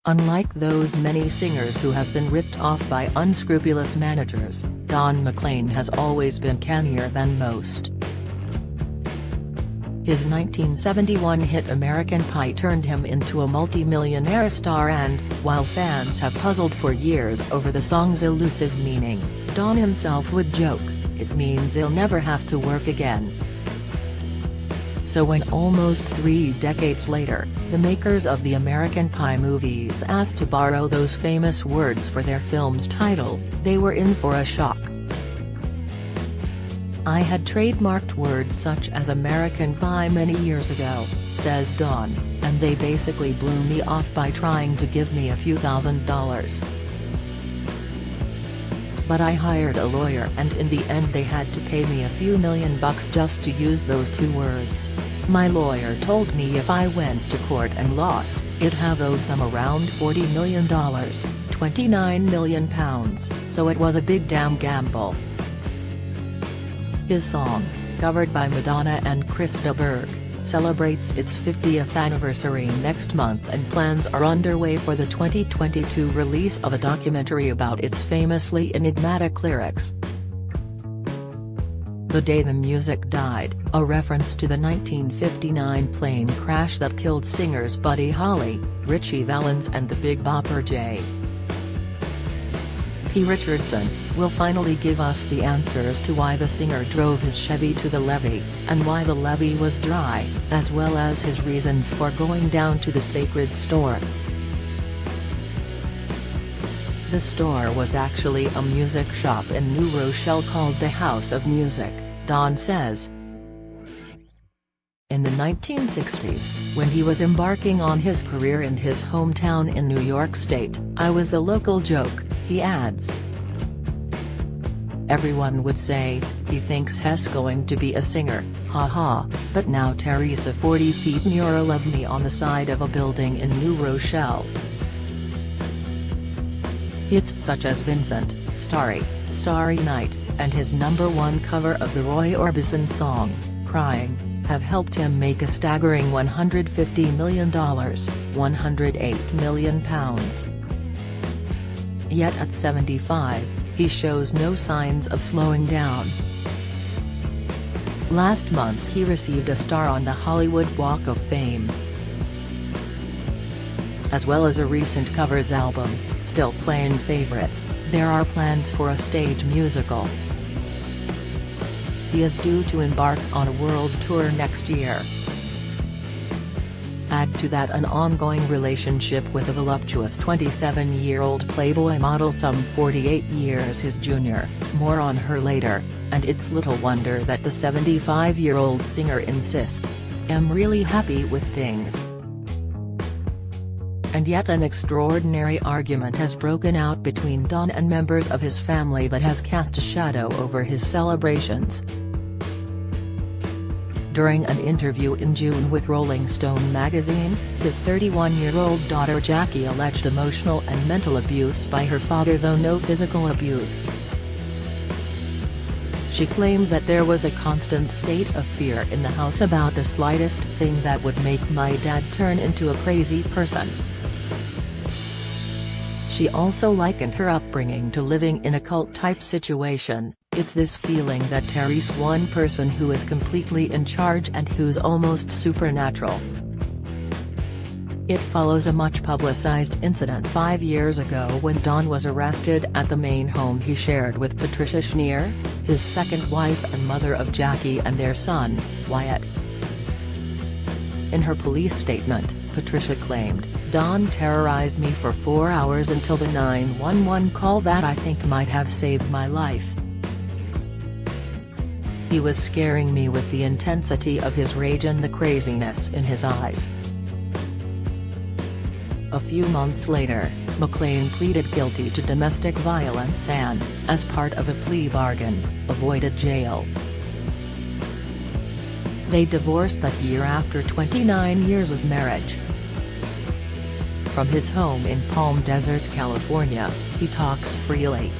Unlike those many singers who have been ripped off by unscrupulous managers, Don McLean has always been cannier than most. His 1971 hit American Pie turned him into a multi-millionaire star and, while fans have puzzled for years over the song's elusive meaning, Don himself would joke, "It means he'll never have to work again." So when almost 3 decades later, the makers of the American Pie movies asked to borrow those famous words for their film's title, they were in for a shock. "I had trademarked words such as American Pie many years ago," says Don, "and they basically blew me off by trying to give me a few $1,000s. But I hired a lawyer and in the end they had to pay me a few $1,000,000 just to use those 2 words. My lawyer told me if I went to court and lost, I'd have owed them around $40 million, £29 million, so it was a big damn gamble." His song, covered by Madonna and Krista Berg, celebrates its 50th anniversary next month and plans are underway for the 2022 release of a documentary about its famously enigmatic lyrics. "The Day the Music Died," a reference to the 1959 plane crash that killed singers Buddy Holly, Ritchie Valens and the Big Bopper J. P. Richardson, will finally give us the answers to why the singer drove his Chevy to the levee, and why the levee was dry, as well as his reasons for going down to the sacred store. The store was actually a music shop in New Rochelle called the House of Music, Don says. In the 1960s, when he was embarking on his career in his hometown in New York State, I was the local joke, he adds. Everyone would say, "He thinks he's going to be a singer, haha," but now Teresa 40 feet mural of me on the side of a building in New Rochelle. Hits such as Vincent, Starry Night, and his #1 cover of the Roy Orbison song, Crying, have helped him make a staggering $150 million, £108 million. Yet at 75, he shows no signs of slowing down. Last month he received a star on the Hollywood Walk of Fame. As well as a recent covers album, Still Playing Favorites, there are plans for a stage musical. He is due to embark on a world tour next year. Add to that an ongoing relationship with a voluptuous 27-year-old Playboy model some 48 years his junior, more on her later, and it's little wonder that the 75-year-old singer insists, "I'm really happy with things." And yet an extraordinary argument has broken out between Don and members of his family that has cast a shadow over his celebrations. During an interview in June with Rolling Stone magazine, his 31-year-old daughter Jackie alleged emotional and mental abuse by her father, though no physical abuse. She claimed that there was a constant state of fear in the house about the slightest thing that would make my dad turn into a crazy person. She also likened her upbringing to living in a cult-type situation. "It's this feeling that Terry's one person who is completely in charge and who's almost supernatural." It follows a much-publicized incident 5 years ago when Don was arrested at the main home he shared with Patricia Schneer, his second wife and mother of Jackie and their son, Wyatt. In her police statement, Patricia claimed, "Don terrorized me for 4 hours until the 911 call that I think might have saved my life. He was scaring me with the intensity of his rage and the craziness in his eyes." A few months later, McLean pleaded guilty to domestic violence and, as part of a plea bargain, avoided jail. They divorced that year after 29 years of marriage. From his home in Palm Desert, California, he talks freely.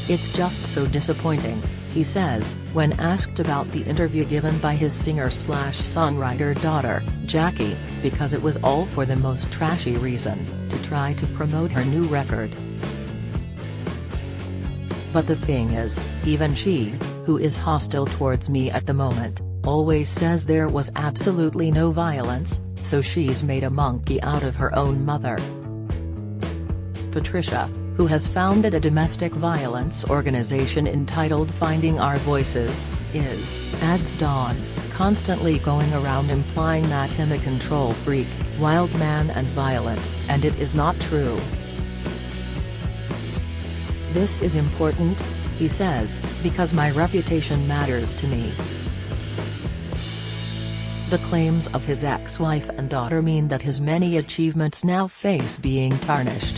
It's just so disappointing, he says, when asked about the interview given by his singer-slash-songwriter daughter, Jackie, because it was all for the most trashy reason, to try to promote her new record. But the thing is, even she, who is hostile towards me at the moment, always says there was absolutely no violence, so she's made a monkey out of her own mother. Patricia, who has founded a domestic violence organization entitled Finding Our Voices, is, adds Don, constantly going around implying that I'm a control freak, wild man and violent, and it is not true. This is important, he says, because my reputation matters to me. The claims of his ex-wife and daughter mean that his many achievements now face being tarnished.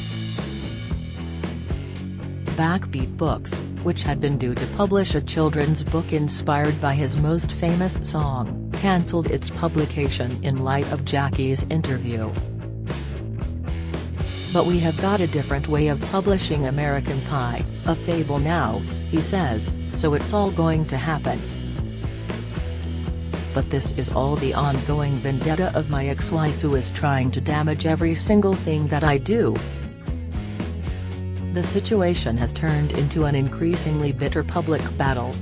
Backbeat Books, which had been due to publish a children's book inspired by his most famous song, cancelled its publication in light of Jackie's interview. But we have got a different way of publishing American Pie, a fable now, he says, so it's all going to happen. But this is all the ongoing vendetta of my ex-wife who is trying to damage every single thing that I do. The situation has turned into an increasingly bitter public battle.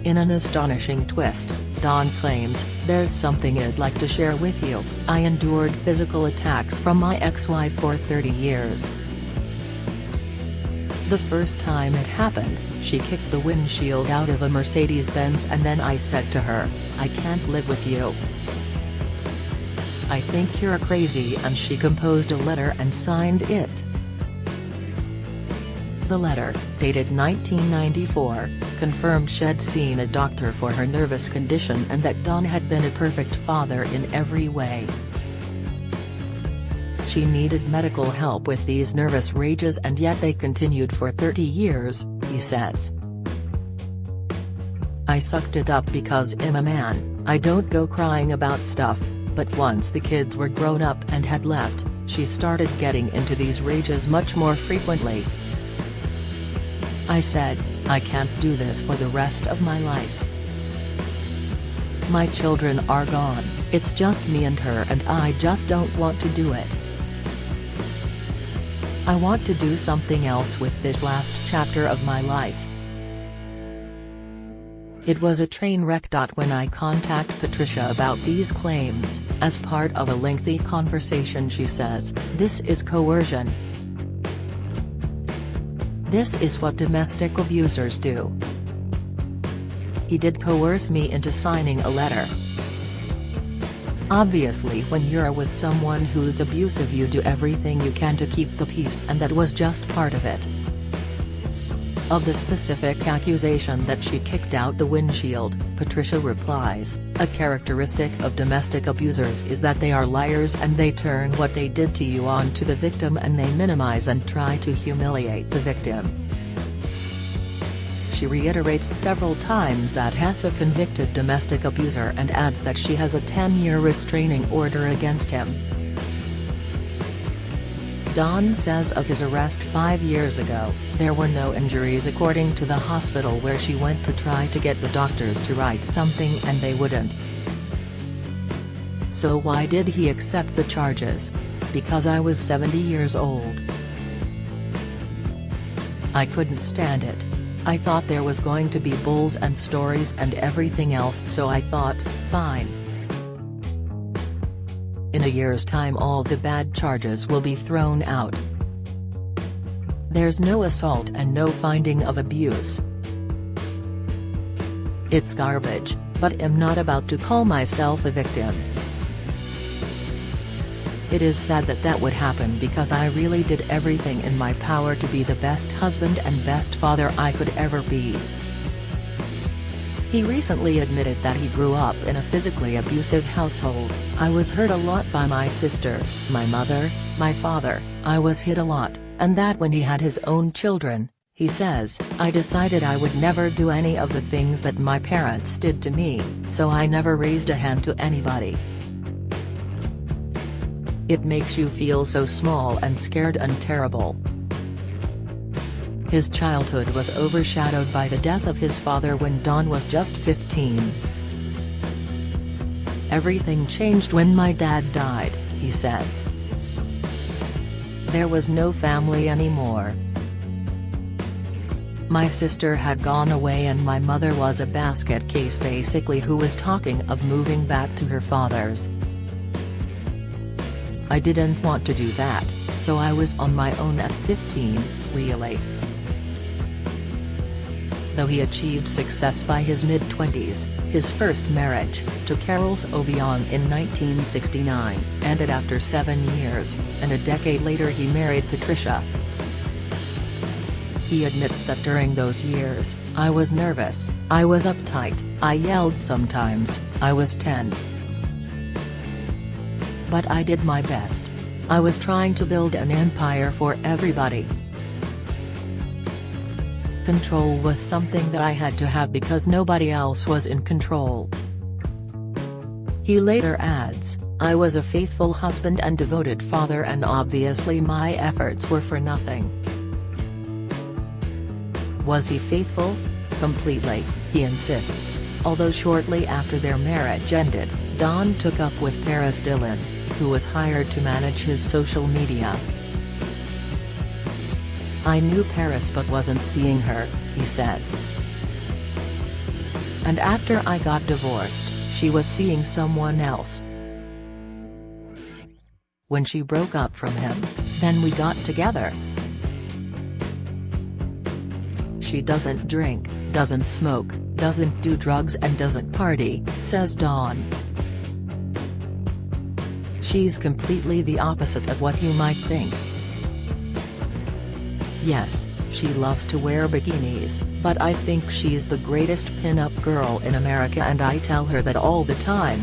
In an astonishing twist, Don claims, "There's something I'd like to share with you. I endured physical attacks from my ex-wife for 30 years. The first time it happened, she kicked the windshield out of a Mercedes-Benz and then I said to her, 'I can't live with you. I think you're crazy,' and she composed a letter and signed it." The letter, dated 1994, confirmed she'd seen a doctor for her nervous condition and that Don had been a perfect father in every way. She needed medical help with these nervous rages and yet they continued for 30 years, he says. "I sucked it up because I'm a man, I don't go crying about stuff, but once the kids were grown up and had left, she started getting into these rages much more frequently. I said, I can't do this for the rest of my life. My children are gone, it's just me and her and I just don't want to do it. I want to do something else with this last chapter of my life." It was a train wreck. When I contacted Patricia about these claims, as part of a lengthy conversation she says, "This is coercion. This is what domestic abusers do. He did coerce me into signing a letter. Obviously when you're with someone who's abusive you do everything you can to keep the peace and that was just part of it." Of the specific accusation that she kicked out the windshield, Patricia replies, "A characteristic of domestic abusers is that they are liars and they turn what they did to you on to the victim and they minimize and try to humiliate the victim." She reiterates several times that he's a convicted domestic abuser and adds that she has a 10-year restraining order against him. Don says of his arrest 5 years ago, there were no injuries according to the hospital where she went to try to get the doctors to write something and they wouldn't. So why did he accept the charges? Because I was 70 years old. I couldn't stand it. I thought there was going to be bulls and stories and everything else, so I thought, fine. In a year's time all the bad charges will be thrown out. There's no assault and no finding of abuse. It's garbage, but I'm not about to call myself a victim. It is sad that that would happen because I really did everything in my power to be the best husband and best father I could ever be." He recently admitted that he grew up in a physically abusive household. "I was hurt a lot by my sister, my mother, my father, I was hit a lot, and that when he had his own children," he says, "I decided I would never do any of the things that my parents did to me, so I never raised a hand to anybody. It makes you feel so small and scared and terrible. His childhood was overshadowed by the death of his father when Don was just 15. "Everything changed when my dad died," he says. "There was no family anymore. My sister had gone away and my mother was a basket case basically who was talking of moving back to her father's. I didn't want to do that, so I was on my own at 15, really." Though he achieved success by his mid-20s, his first marriage, to Carol Obion in 1969, ended after 7 years, and a decade later he married Patricia. He admits that during those years, "I was nervous, I was uptight, I yelled sometimes, I was tense. But I did my best. I was trying to build an empire for everybody. Control was something that I had to have because nobody else was in control." He later adds, "I was a faithful husband and devoted father and obviously my efforts were for nothing." Was he faithful? Completely, he insists, although shortly after their marriage ended, Don took up with Paris Dillon, who was hired to manage his social media. "I knew Paris but wasn't seeing her," he says. "And after I got divorced, she was seeing someone else. When she broke up from him, then we got together. She doesn't drink, doesn't smoke, doesn't do drugs and doesn't party," says Don. "She's completely the opposite of what you might think. Yes, she loves to wear bikinis, but I think she's the greatest pin-up girl in America and I tell her that all the time.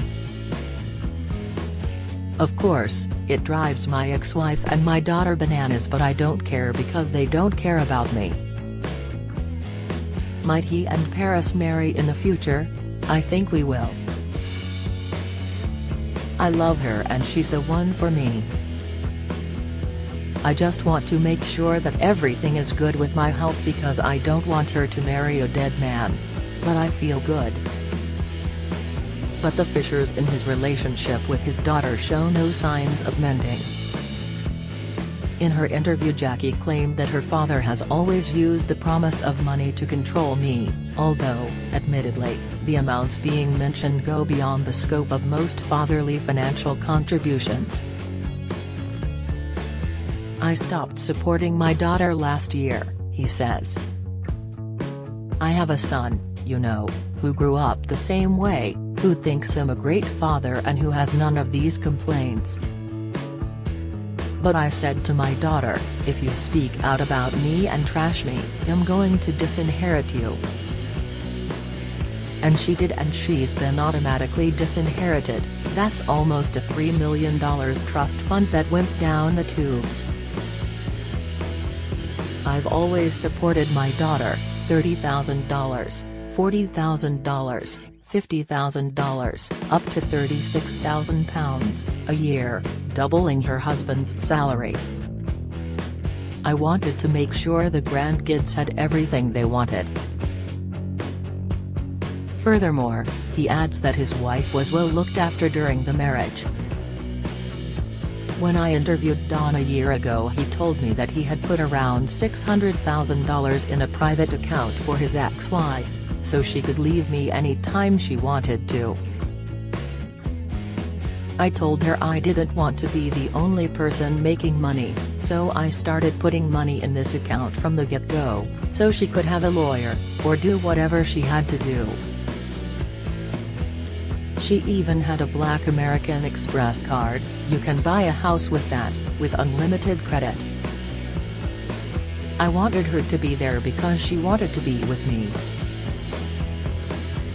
Of course, it drives my ex-wife and my daughter bananas but I don't care because they don't care about me." Might he and Paris marry in the future? I think we will. I love her and she's the one for me. I just want to make sure that everything is good with my health because I don't want her to marry a dead man. But I feel good." But the fissures in his relationship with his daughter show no signs of mending. In her interview, Jackie claimed that her father has always used the promise of money to control me, although, admittedly, the amounts being mentioned go beyond the scope of most fatherly financial contributions. "I stopped supporting my daughter last year," he says. "I have a son, you know, who grew up the same way, who thinks I'm a great father and who has none of these complaints. But I said to my daughter, if you speak out about me and trash me, I'm going to disinherit you. And she did and she's been automatically disinherited. That's almost a $3 million trust fund that went down the tubes. I've always supported my daughter, $30,000, $40,000, $50,000, up to £36,000 a year, doubling her husband's salary. I wanted to make sure the grandkids had everything they wanted." Furthermore, he adds that his wife was well looked after during the marriage. "When I interviewed Don a year ago, he told me that he had put around $600,000 in a private account for his ex-wife, so she could leave me any time she wanted to. I told her I didn't want to be the only person making money, so I started putting money in this account from the get-go, so she could have a lawyer, or do whatever she had to do. She even had a black American Express card. You can buy a house with that, with unlimited credit. I wanted her to be there because she wanted to be with me."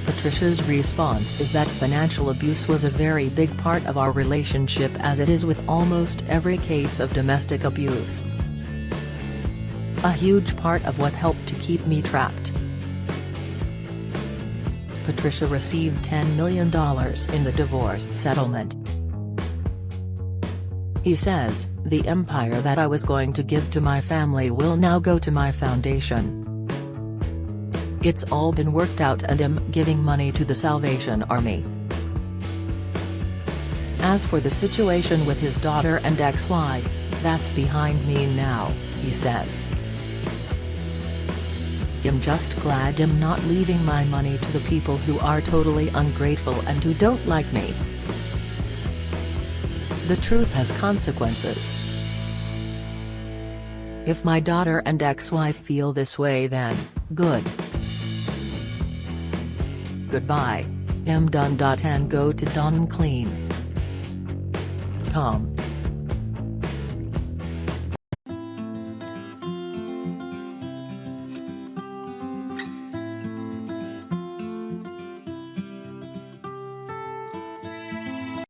Patricia's response is that financial abuse was a very big part of our relationship, as it is with almost every case of domestic abuse. "A huge part of what helped to keep me trapped." Patricia received $10 million in the divorce settlement. He says, "The empire that I was going to give to my family will now go to my foundation. It's all been worked out and I'm giving money to the Salvation Army." As for the situation with his daughter and ex-wife, "That's behind me now," he says. "I'm just glad I'm not leaving my money to the people who are totally ungrateful and who don't like me. The truth has consequences. If my daughter and ex-wife feel this way, then, good. Goodbye. I'm done. And go to McLean.com.